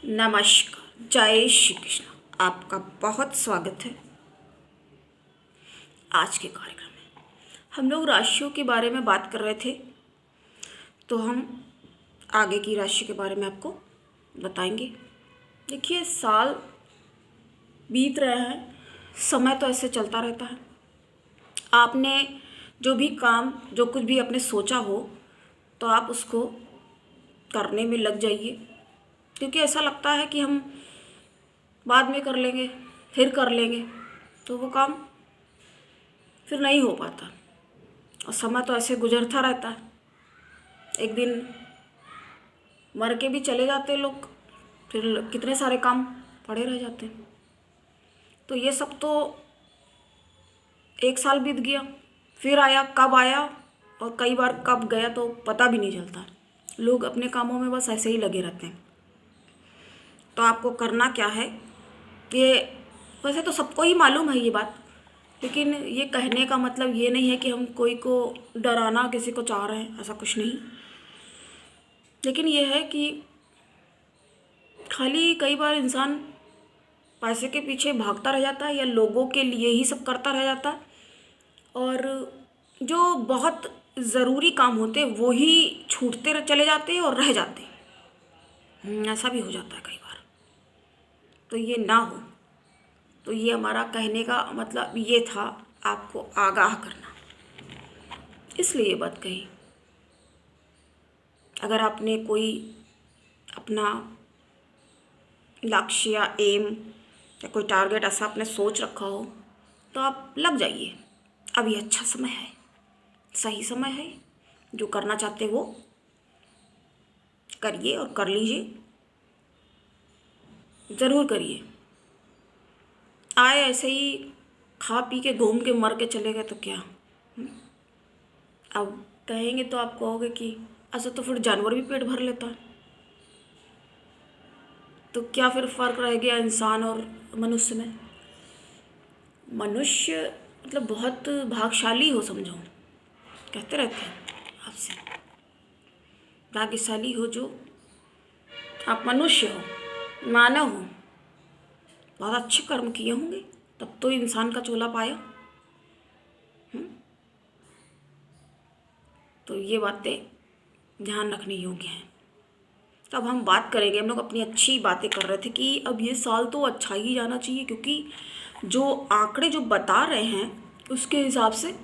नमस्कार, जय श्री कृष्ण। आपका बहुत स्वागत है आज के कार्यक्रम में। हम लोग राशियों के बारे में बात कर रहे थे, तो हम आगे की राशि के बारे में आपको बताएंगे। देखिए, साल बीत रहे हैं, समय तो ऐसे चलता रहता है। आपने जो भी काम, जो कुछ भी आपने सोचा हो, तो आप उसको करने में लग जाइए, क्योंकि ऐसा लगता है कि हम बाद में कर लेंगे, फिर कर लेंगे, तो वो काम फिर नहीं हो पाता और समय तो ऐसे गुजरता रहता है। एक दिन मर के भी चले जाते लोग, फिर कितने सारे काम पड़े रह जाते हैं। तो ये सब तो एक साल बीत गया, फिर आया, कब आया और कई बार कब गया तो पता भी नहीं चलता। लोग अपने कामों में बस ऐसे ही लगे रहते हैं। तो आपको करना क्या है, ये वैसे तो सबको ही मालूम है ये बात, लेकिन ये कहने का मतलब ये नहीं है कि हम कोई को डराना, किसी को चाह रहे हैं, ऐसा कुछ नहीं। लेकिन ये है कि खाली कई बार इंसान पैसे के पीछे भागता रह जाता है या लोगों के लिए ही सब करता रह जाता है, और जो बहुत ज़रूरी काम होते हैं वो ही छूटते चले जाते हैं और रह जाते हैं। ऐसा भी हो जाता है कई बार। तो ये ना हो, तो ये हमारा कहने का मतलब ये था, आपको आगाह करना, इसलिए ये बात कही। अगर आपने कोई अपना लक्ष्य या एम या कोई टारगेट ऐसा आपने सोच रखा हो, तो आप लग जाइए। अभी अच्छा समय है, सही समय है। जो करना चाहते वो करिए और कर लीजिए, ज़रूर करिए। आए ऐसे ही खा पी के घूम के मर के चले गए तो क्या? अब कहेंगे तो आप कहोगे कि ऐसा तो फिर जानवर भी पेट भर लेता है, तो क्या फिर फ़र्क रह गया इंसान और मनुष्य में? मनुष्य मतलब बहुत भाग्यशाली हो, समझो, कहते रहते हैं आपसे, भाग्यशाली हो जो आप मनुष्य हो, मानव हो, बहुत अच्छे कर्म किए होंगे, तब तो इंसान का चोला पाया। तो ये बातें ध्यान रखने योग्य हैं। तो अब हम बात करेंगे, हम लोग अपनी अच्छी बातें कर रहे थे कि अब ये साल तो अच्छा ही जाना चाहिए, क्योंकि जो आंकड़े जो बता रहे हैं उसके हिसाब से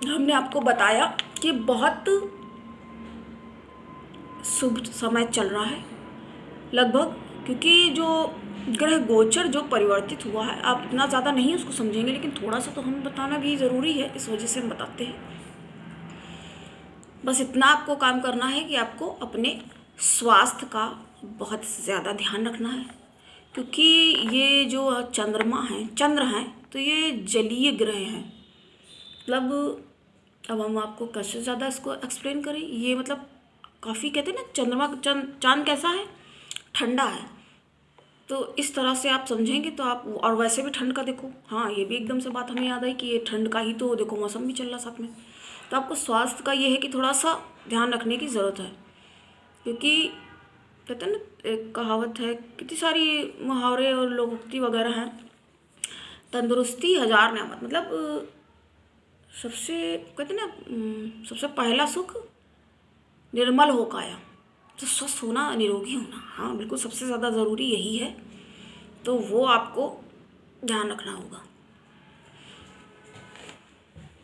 हमने आपको बताया कि बहुत शुभ समय चल रहा है लगभग, क्योंकि जो ग्रह गोचर जो परिवर्तित हुआ है, आप इतना ज़्यादा नहीं उसको समझेंगे, लेकिन थोड़ा सा तो हम बताना भी ज़रूरी है, इस वजह से हम बताते हैं। बस इतना आपको काम करना है कि आपको अपने स्वास्थ्य का बहुत ज़्यादा ध्यान रखना है, क्योंकि ये जो चंद्रमा है, चंद्र हैं, तो ये जलीय ग्रह हैं। मतलब अब हम आपको कैसे ज़्यादा इसको एक्सप्लेन करें, ये मतलब काफ़ी कहते हैं ना, चंद्रमा चांद कैसा है, ठंडा है। तो इस तरह से आप समझेंगे तो आप, और वैसे भी ठंड का देखो, हाँ ये भी एकदम से बात हमें याद आई कि ये ठंड का ही तो देखो मौसम भी चल रहा साथ में। तो आपको स्वास्थ्य का ये है कि थोड़ा सा ध्यान रखने की ज़रूरत है, क्योंकि कहते हैं ना, एक कहावत है, कितनी सारी मुहावरे और लोकोक्ति वगैरह हैं, तंदुरुस्ती हजार नेमत। मतलब सबसे कहते हैं ना, सबसे पहला सुख निर्मल हो काया, तो स्वस्थ होना, निरोगी होना, हाँ बिल्कुल सबसे ज़्यादा ज़रूरी यही है। तो वो आपको ध्यान रखना होगा,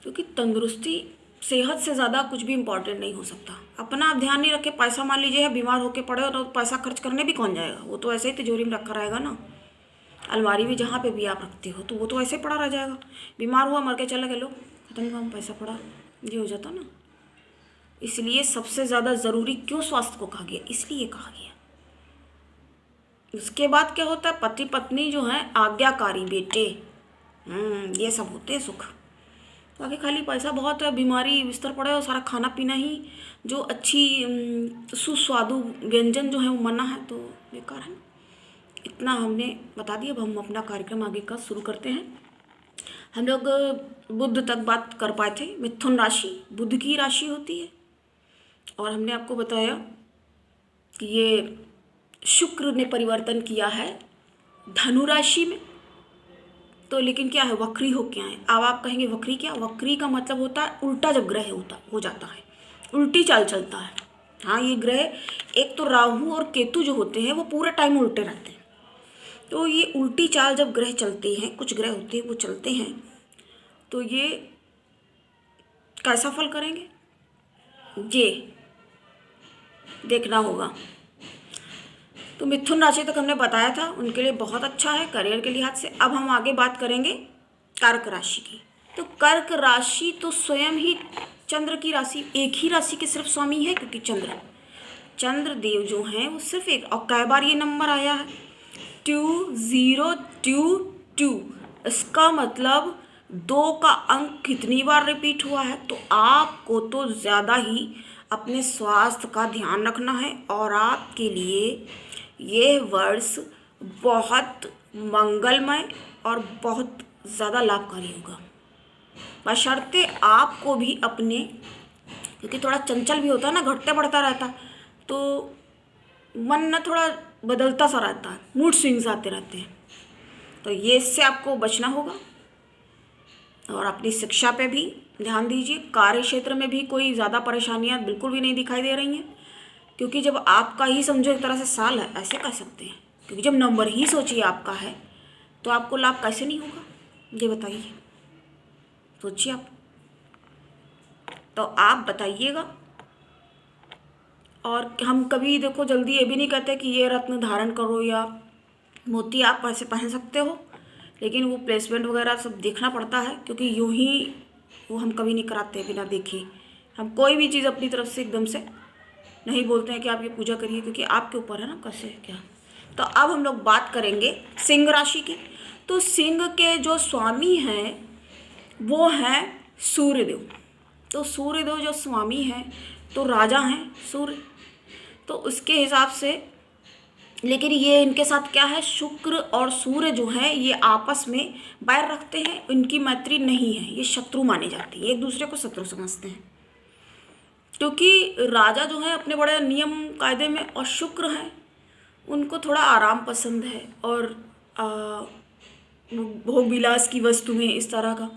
क्योंकि तंदुरुस्ती, सेहत से ज़्यादा कुछ भी इम्पोर्टेंट नहीं हो सकता। अपना आप ध्यान नहीं रखे, पैसा मान लीजिए बीमार होके पड़े हो, तो पैसा खर्च करने भी कौन जाएगा? वो तो ऐसे ही तिजोरी में रखा रहेगा ना, अलमारी में जहाँ पे भी आप रखते हो, तो वो तो ऐसे ही पड़ा रह जाएगा। बीमार हुआ, मर के चले गए, लो खत्म काम, पैसा पड़ा, ये हो जाता ना। इसलिए सबसे ज़्यादा ज़रूरी क्यों स्वास्थ्य को कहा गया, इसलिए कहा गया। उसके बाद क्या होता है, पति पत्नी जो है आज्ञाकारी बेटे, ये सब होते हैं सुख। बाकी खाली पैसा बहुत है, बीमारी बिस्तर पड़े और सारा खाना पीना ही जो अच्छी सुस्वादु व्यंजन जो है वो मना है, तो बेकार है। इतना हमने बता दिया। अब हम अपना कार्यक्रम आगे का शुरू करते हैं। हम लोग बुध तक बात कर पाए थे। मिथुन राशि बुध की राशि होती है, और हमने आपको बताया कि ये शुक्र ने परिवर्तन किया है धनु राशि में। तो लेकिन क्या है, वक्री हो क्या है। अब आप कहेंगे वक्री क्या, वक्री का मतलब होता है उल्टा, जब ग्रह हो जाता है, उल्टी चाल चलता है। हाँ, ये ग्रह, एक तो राहु और केतु जो होते हैं वो पूरा टाइम उल्टे रहते हैं। तो ये उल्टी चाल जब ग्रह चलते हैं, कुछ ग्रह होते हैं वो चलते हैं, तो ये कैसा फल करेंगे ये देखना होगा। तो मिथुन राशि तक हमने बताया था, उनके लिए बहुत अच्छा है करियर के लिहाज से। अब हम आगे बात करेंगे कर्क राशि की। तो कर्क राशि तो स्वयं ही चंद्र की राशि, एक ही राशि के सिर्फ स्वामी है, क्योंकि चंद्र देव जो हैं वो सिर्फ एक, और कई बार ये नंबर आया है 2022। इसका मतलब 2 का अंक कितनी बार रिपीट हुआ है। तो आपको तो ज़्यादा ही अपने स्वास्थ्य का ध्यान रखना है, और आपके लिए ये वर्ष बहुत मंगलमय और बहुत ज़्यादा लाभकारी होगा, बशर्ते आपको भी अपने, क्योंकि थोड़ा चंचल भी होता है ना, घटते बढ़ता रहता है, तो मन ना थोड़ा बदलता सा रहता है, मूड स्विंग्स आते रहते हैं। तो ये इससे आपको बचना होगा, और अपनी शिक्षा पे भी ध्यान दीजिए। कार्य क्षेत्र में भी कोई ज़्यादा परेशानियां बिल्कुल भी नहीं दिखाई दे रही हैं, क्योंकि जब आपका ही समझो एक तरह से साल है, ऐसे कह सकते हैं, क्योंकि जब नंबर ही सोचिए आपका है तो आपको लाभ कैसे नहीं होगा, ये बताइए, सोचिए आप। तो आप बताइएगा। और हम कभी देखो जल्दी ये भी नहीं कहते कि ये रत्न धारण करो या मोती आप ऐसे पहन सकते हो, लेकिन वो प्लेसमेंट वगैरह सब देखना पड़ता है, क्योंकि यूं ही वो हम कभी नहीं कराते बिना देखे। हम कोई भी चीज़ अपनी तरफ से एकदम से नहीं बोलते हैं कि आप ये पूजा करिए, क्योंकि आपके ऊपर है ना कैसे क्या। तो अब हम लोग बात करेंगे सिंह राशि की। तो सिंह के जो स्वामी हैं वो हैं सूर्यदेव। तो सूर्यदेव जो स्वामी हैं तो राजा हैं सूर्य, तो उसके हिसाब से, लेकिन ये इनके साथ क्या है, शुक्र और सूर्य जो है ये आपस में बैर रखते हैं, इनकी मैत्री नहीं है, ये शत्रु माने जाते हैं, एक दूसरे को शत्रु समझते हैं, क्योंकि राजा जो है अपने बड़े नियम कायदे में, और शुक्र हैं उनको थोड़ा आराम पसंद है, और भोग विलास की वस्तु में इस तरह का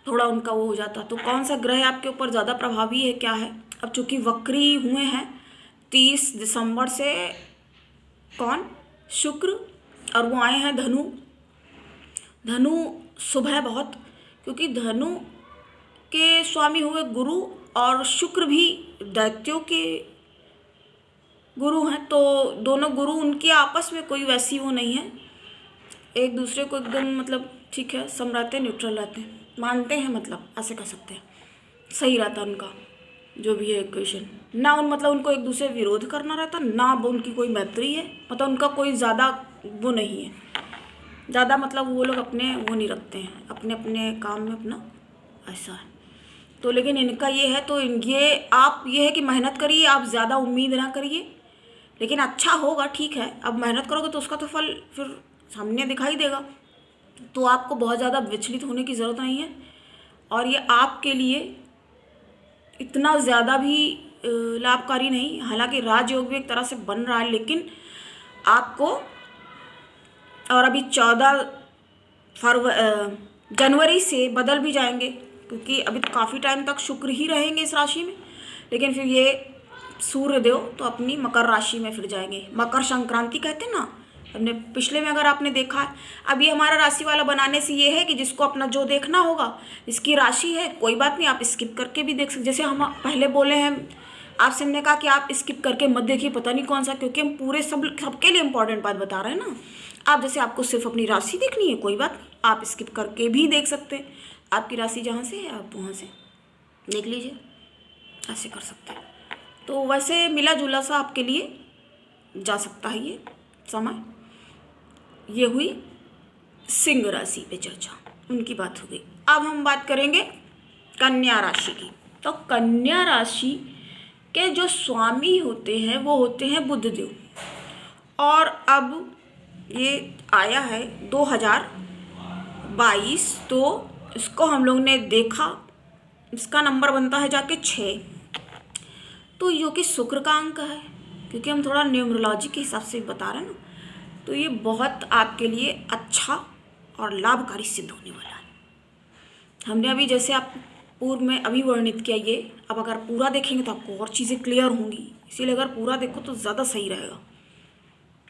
थोड़ा उनका वो हो जाता। तो कौन सा ग्रह आपके ऊपर ज़्यादा प्रभावी है, क्या है। अब चूँकि वक्री हुए हैं 30 दिसंबर से, कौन, शुक्र, और वो आए हैं धनु शुभ है बहुत, क्योंकि धनु के स्वामी हुए गुरु, और शुक्र भी दैत्यों के गुरु हैं। तो दोनों गुरु, उनकी आपस में कोई वैसी वो नहीं है, एक दूसरे को एकदम मतलब ठीक है, सम रहते हैं, न्यूट्रल रहते हैं, मानते हैं, मतलब ऐसे कह सकते हैं, सही रहता उनका जो भी है इक्वेशन ना। मतलब उनको एक दूसरे विरोध करना रहता ना, उनकी कोई मैत्री है, मतलब उनका कोई ज़्यादा वो नहीं है, ज़्यादा मतलब वो लोग अपने वो नहीं रखते हैं, अपने अपने काम में अपना ऐसा है। तो लेकिन इनका ये है, तो ये आप ये है कि मेहनत करिए, आप ज़्यादा उम्मीद ना करिए, लेकिन अच्छा होगा, ठीक है। अब मेहनत करोगे तो उसका तो फल फिर सामने दिखाई देगा, तो आपको बहुत ज़्यादा विचलित होने की ज़रूरत नहीं है। और ये आपके लिए इतना ज़्यादा भी लाभकारी नहीं, हालांकि राजयोग भी एक तरह से बन रहा है, लेकिन आपको, और अभी 14 जनवरी से बदल भी जाएंगे, क्योंकि अभी तो काफ़ी टाइम तक शुक्र ही रहेंगे इस राशि में, लेकिन फिर ये सूर्यदेव तो अपनी मकर राशि में फिर जाएंगे। मकर संक्रांति कहते हैं ना, हमने पिछले में अगर आपने देखा है। अब ये हमारा राशि वाला बनाने से ये है कि जिसको अपना जो देखना होगा, इसकी राशि है, कोई बात नहीं, आप स्किप करके भी देख सकते। जैसे हम पहले बोले हैं, आपसे हमने कहा कि आप स्किप करके मत देखिए, पता नहीं कौन सा, क्योंकि हम पूरे सबके लिए इंपॉर्टेंट बात बता रहे हैं ना। आप जैसे आपको सिर्फ अपनी राशि देखनी है, कोई बात नहीं, आप स्किप करके भी देख सकते हैं, आपकी राशि जहाँ से है आप वहाँ से देख लीजिए, ऐसे कर सकते हैं। तो वैसे मिला जुला सा आपके लिए जा सकता है ये समय। ये हुई सिंह राशि पे चर्चा, उनकी बात हो गई। अब हम बात करेंगे कन्या राशि की। तो कन्या राशि के जो स्वामी होते हैं वो होते हैं बुधदेव, और अब ये आया है 2022, तो इसको हम लोग ने देखा, इसका नंबर बनता है जाके 6, तो जो कि शुक्र का अंक है, क्योंकि हम थोड़ा न्यूमरोलॉजी के हिसाब से बता रहे हैं ना, तो ये बहुत आपके लिए अच्छा और लाभकारी सिद्ध होने वाला है। हमने अभी जैसे आप पूर्व में अभी वर्णित किया ये, अब अगर पूरा देखेंगे तो आपको और चीज़ें क्लियर होंगी, इसीलिए अगर पूरा देखो तो ज़्यादा सही रहेगा।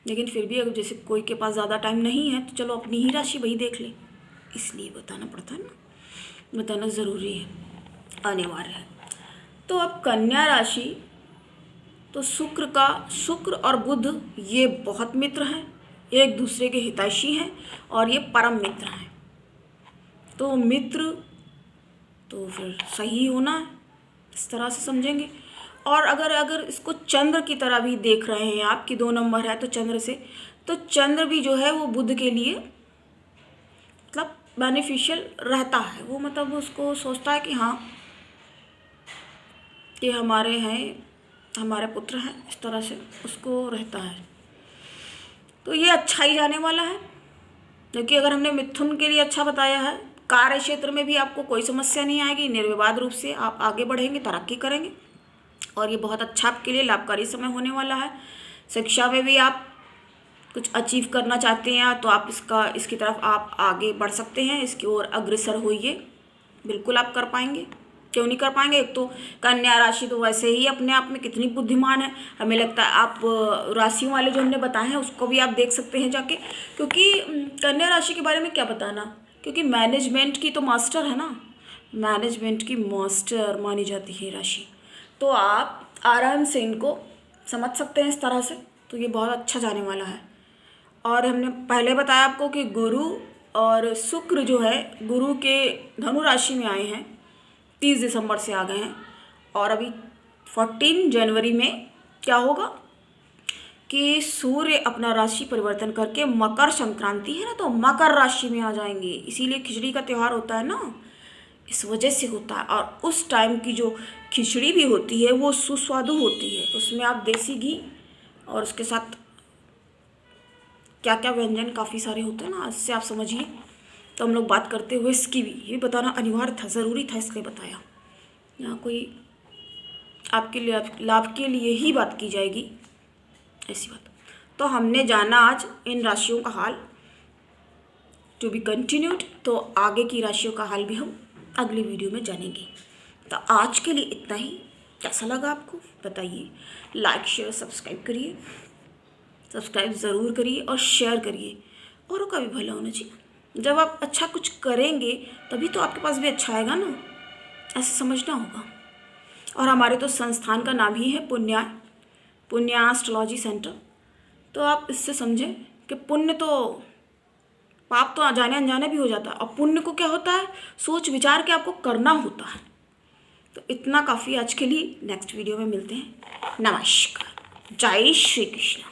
लेकिन फिर भी अगर जैसे कोई के पास ज़्यादा टाइम नहीं है तो चलो अपनी ही राशि वही देख ले, इसलिए बताना पड़ता है ना, बताना ज़रूरी है, अनिवार्य है। तो अब कन्या राशि, तो शुक्र और बुध ये बहुत मित्र हैं, एक दूसरे के हितैषी हैं और ये परम मित्र हैं। तो मित्र तो फिर सही होना है, इस तरह से समझेंगे। और अगर इसको चंद्र की तरह भी देख रहे हैं आप कि 2 नंबर है तो चंद्र से, तो चंद्र भी जो है वो बुध के लिए मतलब बेनिफिशियल रहता है। वो मतलब उसको सोचता है कि हाँ कि हमारे हैं, हमारे पुत्र हैं, इस तरह से उसको रहता है। तो ये अच्छा ही जाने वाला है, क्योंकि अगर हमने मिथुन के लिए अच्छा बताया है, कार्य क्षेत्र में भी आपको कोई समस्या नहीं आएगी, निर्विवाद रूप से आप आगे बढ़ेंगे, तरक्की करेंगे और ये बहुत अच्छा आपके लिए लाभकारी समय होने वाला है। शिक्षा में भी आप कुछ अचीव करना चाहते हैं तो आप इसकी तरफ आप आगे बढ़ सकते हैं, इसकी ओर अग्रसर होइए, बिल्कुल आप कर पाएंगे। क्यों नहीं कर पाएंगे? एक तो कन्या राशि तो वैसे ही अपने आप में कितनी बुद्धिमान है, हमें लगता है। आप राशियों वाले जो हमने बताए हैं उसको भी आप देख सकते हैं जाके, क्योंकि कन्या राशि के बारे में क्या बताना, क्योंकि मैनेजमेंट की तो मास्टर है ना, मैनेजमेंट की मास्टर मानी जाती है राशि। तो आप आराम से इनको समझ सकते हैं इस तरह से, तो ये बहुत अच्छा जाने वाला है। और हमने पहले बताया आपको कि गुरु और शुक्र जो है गुरु के धनु राशि में आए हैं, 30 दिसंबर से आ गए हैं। और अभी 14 जनवरी में क्या होगा कि सूर्य अपना राशि परिवर्तन करके मकर संक्रांति है ना, तो मकर राशि में आ जाएंगे। इसीलिए खिचड़ी का त्यौहार होता है ना, इस वजह से होता है। और उस टाइम की जो खिचड़ी भी होती है वो सुस्वादु होती है, उसमें आप देसी घी और उसके साथ क्या क्या व्यंजन काफ़ी सारे होते हैं ना, इससे आप समझिए। तो हम लोग बात करते हुए इसकी भी ये बताना अनिवार्य था, ज़रूरी था, इसलिए बताया। यहाँ कोई आपके लिए लाभ के लिए ही बात की जाएगी, ऐसी बात। तो हमने जाना आज इन राशियों का हाल, टू बी कंटिन्यूड। तो आगे की राशियों का हाल भी हम अगली वीडियो में जानेंगे। तो आज के लिए इतना ही। कैसा लगा आपको बताइए, लाइक शेयर सब्सक्राइब करिए, सब्सक्राइब ज़रूर करिए और शेयर करिए, औरों का भी भला होना चाहिए। जब आप अच्छा कुछ करेंगे तभी तो आपके पास भी अच्छा आएगा ना, ऐसा समझना होगा। और हमारे तो संस्थान का नाम ही है पुण्य एस्ट्रोलॉजी सेंटर। तो आप इससे समझें कि पुण्य तो पाप तो जाने अनजाने भी हो जाता है, और पुण्य को क्या होता है, सोच विचार के आपको करना होता है। तो इतना काफ़ी आज के लिए, नेक्स्ट वीडियो में मिलते हैं। नमस्कार, जय श्री कृष्ण।